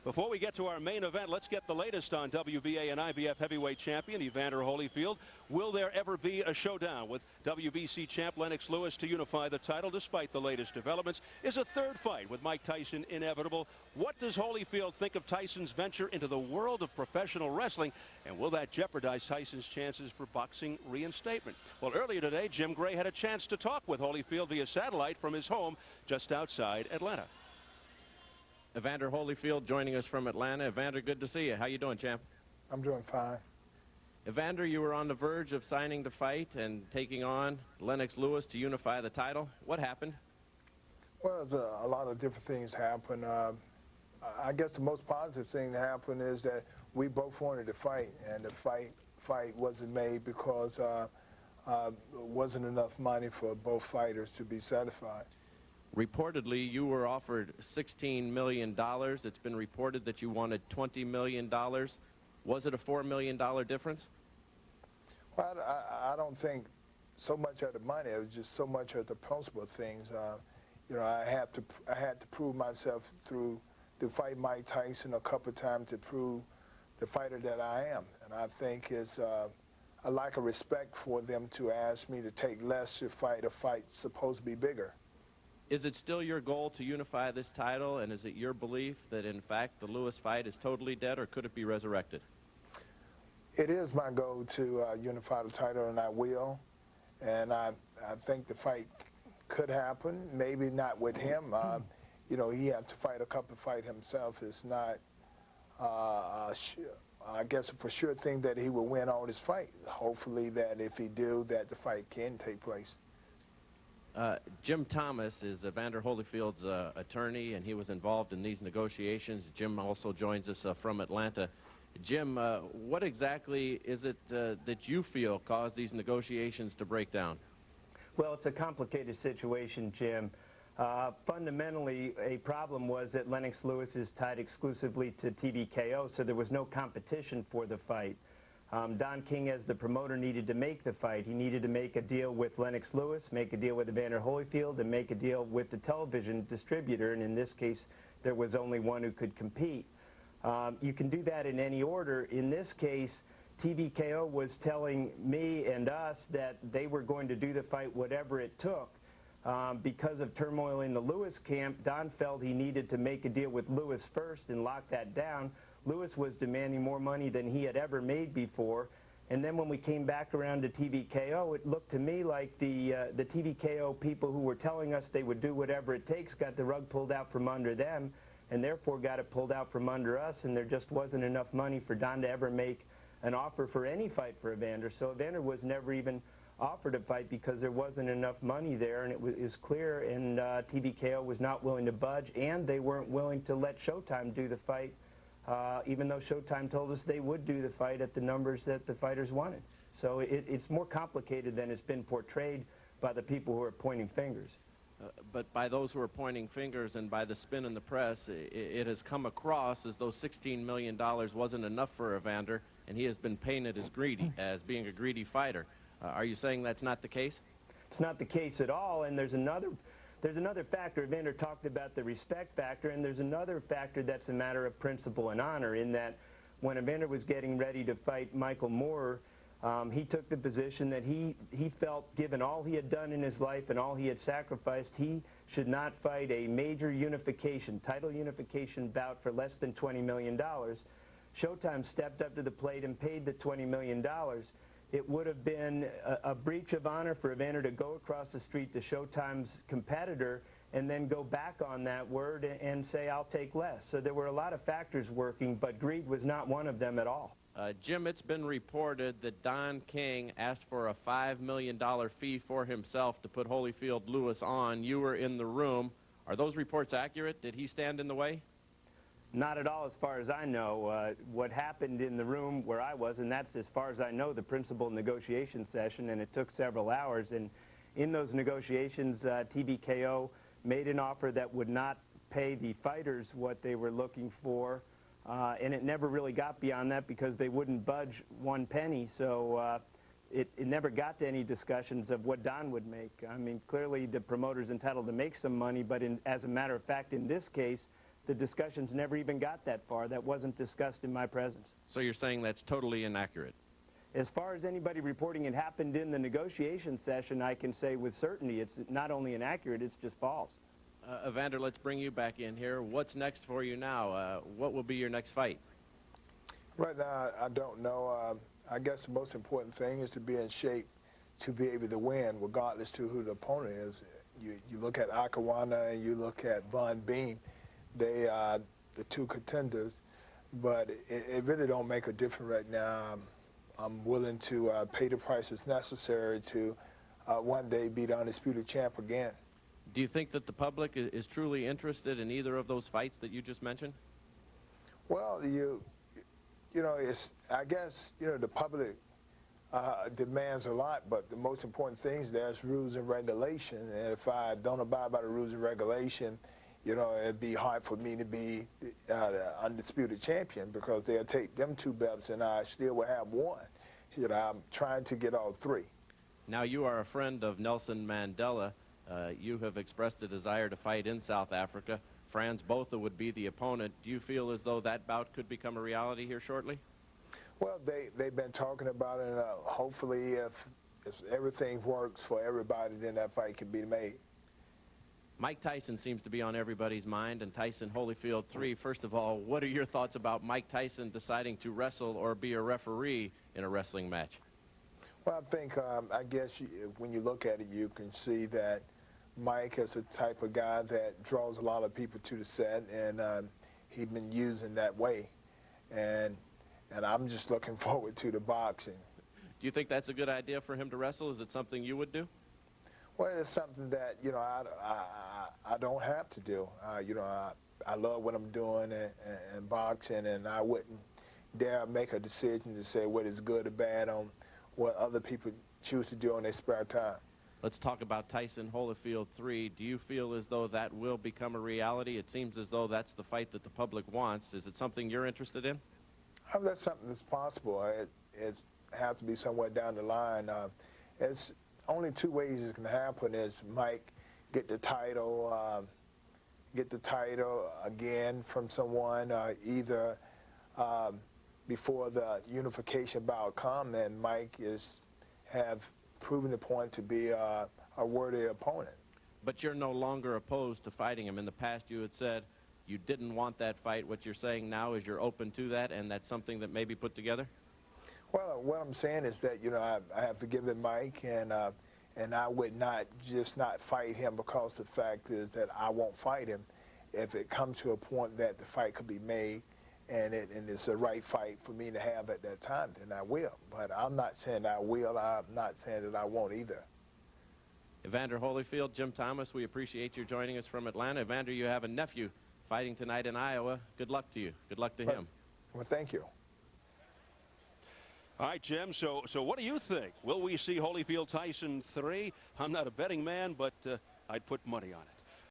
Before we get to our main event, let's get the latest on WBA and IBF heavyweight champion Evander Holyfield. Will there ever be a showdown with WBC champ Lennox Lewis to unify the title despite the latest developments? Is a third fight with Mike Tyson inevitable? What does Holyfield think of Tyson's venture into the world of professional wrestling? And will that jeopardize Tyson's chances for boxing reinstatement? Well, earlier today, Jim Gray had a chance to talk with Holyfield via satellite from his home just outside Atlanta. Evander Holyfield joining us from Atlanta. Evander, good to see you. How you doing, champ? I'm doing fine. Evander, you were on the verge of signing to fight and taking on Lennox Lewis to unify the title. What happened? Well, a lot of different things happened. I guess the most positive thing that happened is that we both wanted to fight, and the fight wasn't made because wasn't enough money for both fighters to be satisfied. Reportedly, you were offered $16 million. It's been reported that you wanted $20 million. Was it a $4 million difference? Well, I don't think so much of the money. It was just so much of the principle things. You know, I had to prove myself through fight Mike Tyson a couple of times to prove the fighter that I am. And I think it's a lack of respect for them to ask me to take less to fight a fight supposed to be bigger. Is it still your goal to unify this title, and is it your belief that, in fact, the Lewis fight is totally dead, or could it be resurrected? It is my goal to unify the title, and I will. And I think the fight could happen, maybe not with him. You know, he has to fight a couple of fights himself. It's not, I guess, a for sure thing that he will win all his fight. Hopefully that if he do, that the fight can take place. Jim Thomas is Evander Holyfield's attorney, and he was involved in these negotiations. Jim also joins us from Atlanta. Jim, what exactly is it that you feel caused these negotiations to break down? Well, it's a complicated situation, Jim. Fundamentally, a problem was that Lennox Lewis is tied exclusively to TVKO, so there was no competition for the fight. Don King, as the promoter, needed to make the fight. He needed to make a deal with Lennox Lewis, make a deal with Evander Holyfield, and make a deal with the television distributor, and in this case, there was only one who could compete. You can do that in any order. In this case, TVKO was telling me and us that they were going to do the fight whatever it took. Because of turmoil in the Lewis camp, Don felt he needed to make a deal with Lewis first and lock that down. Lewis was demanding more money than he had ever made before. And then when we came back around to TVKO, it looked to me like the TVKO people who were telling us they would do whatever it takes got the rug pulled out from under them, and therefore got it pulled out from under us, and there just wasn't enough money for Don to ever make an offer for any fight for Evander. So Evander was never even offered a fight because there wasn't enough money there, and it was clear, and TVKO was not willing to budge, and they weren't willing to let Showtime do the fight, even though Showtime told us they would do the fight at the numbers that the fighters wanted. So it's more complicated than it's been portrayed by the people who are pointing fingers. But by those who are pointing fingers and by the spin in the press, it has come across as though $16 million wasn't enough for Evander, and he has been painted as greedy, as being a greedy fighter. Are you saying that's not the case? It's not the case at all, and there's another factor. Evander talked about the respect factor, and there's another factor that's a matter of principle and honor, in that when Evander was getting ready to fight Michael Moore, he took the position that he felt, given all he had done in his life and all he had sacrificed, he should not fight a major title unification bout for less than $20 million. Showtime stepped up to the plate and paid the $20 million. It would have been a breach of honor for Evander to go across the street to Showtime's competitor and then go back on that word and say, I'll take less. So there were a lot of factors working, but greed was not one of them at all. Jim, it's been reported that Don King asked for a $5 million fee for himself to put Holyfield Lewis on. You were in the room. Are those reports accurate? Did he stand in the way? Not at all, as far as I know. What happened in the room where I was, and that's, as far as I know, the principal negotiation session, and it took several hours. And in those negotiations, TVKO made an offer that would not pay the fighters what they were looking for, and it never really got beyond that because they wouldn't budge one penny. So it never got to any discussions of what Don would make. I mean, clearly the promoter's entitled to make some money, but as a matter of fact, in this case, the discussions never even got that far. That wasn't discussed in my presence. So you're saying that's totally inaccurate? As far as anybody reporting it happened in the negotiation session, I can say with certainty it's not only inaccurate, it's just false. Evander, let's bring you back in here. What's next for you now? What will be your next fight? Right now, I don't know. I guess the most important thing is to be in shape to be able to win, regardless to who the opponent is. You look at Akawana and you look at Von Beam. They are the two contenders, but it really don't make a difference right now. I'm willing to pay the prices necessary to one day be the undisputed champ again. Do you think that the public is truly interested in either of those fights that you just mentioned? Well, you know, I guess, the public demands a lot, but the most important things, there's rules and regulation. And if I don't abide by the rules and regulation, it'd be hard for me to be the undisputed champion, because they'll take them 2 belts and I still will have 1. I'm trying to get all 3. Now, you are a friend of Nelson Mandela. You have expressed a desire to fight in South Africa. Franz Botha would be the opponent. Do you feel as though that bout could become a reality here shortly? Well, they've been talking about it, and hopefully if everything works for everybody, then that fight can be made. Mike Tyson seems to be on everybody's mind, and Tyson Holyfield 3. First of all, what are your thoughts about Mike Tyson deciding to wrestle or be a referee in a wrestling match? Well, I think, I guess when you look at it, you can see that Mike is a type of guy that draws a lot of people to the set, and he's been used in that way. And I'm just looking forward to the boxing. Do you think that's a good idea for him to wrestle? Is it something you would do? Well, it's something that, I don't have to do. I love what I'm doing in boxing, and I wouldn't dare make a decision to say what is good or bad on what other people choose to do in their spare time. Let's talk about Tyson Holyfield 3. Do you feel as though that will become a reality? It seems as though that's the fight that the public wants. Is it something you're interested in? That's something that's possible. It has to be somewhere down the line. It's only 2 ways it can happen. Is Mike get the title again from someone, either before the unification bout come, and Mike have proven the point to be a worthy opponent. But you're no longer opposed to fighting him. In the past, you had said you didn't want that fight. What you're saying now is you're open to that, and that's something that may be put together? Well, what I'm saying is that, I have forgiven Mike, and I would not fight him, because the fact is that I won't fight him. If it comes to a point that the fight could be made and it's a right fight for me to have at that time, then I will. But I'm not saying I will. I'm not saying that I won't either. Evander Holyfield, Jim Thomas, we appreciate you joining us from Atlanta. Evander, you have a nephew fighting tonight in Iowa. Good luck to you. Good luck to him. Well, thank you. All right, Jim, so what do you think? Will we see Holyfield Tyson 3? I'm not a betting man, but I'd put money on it.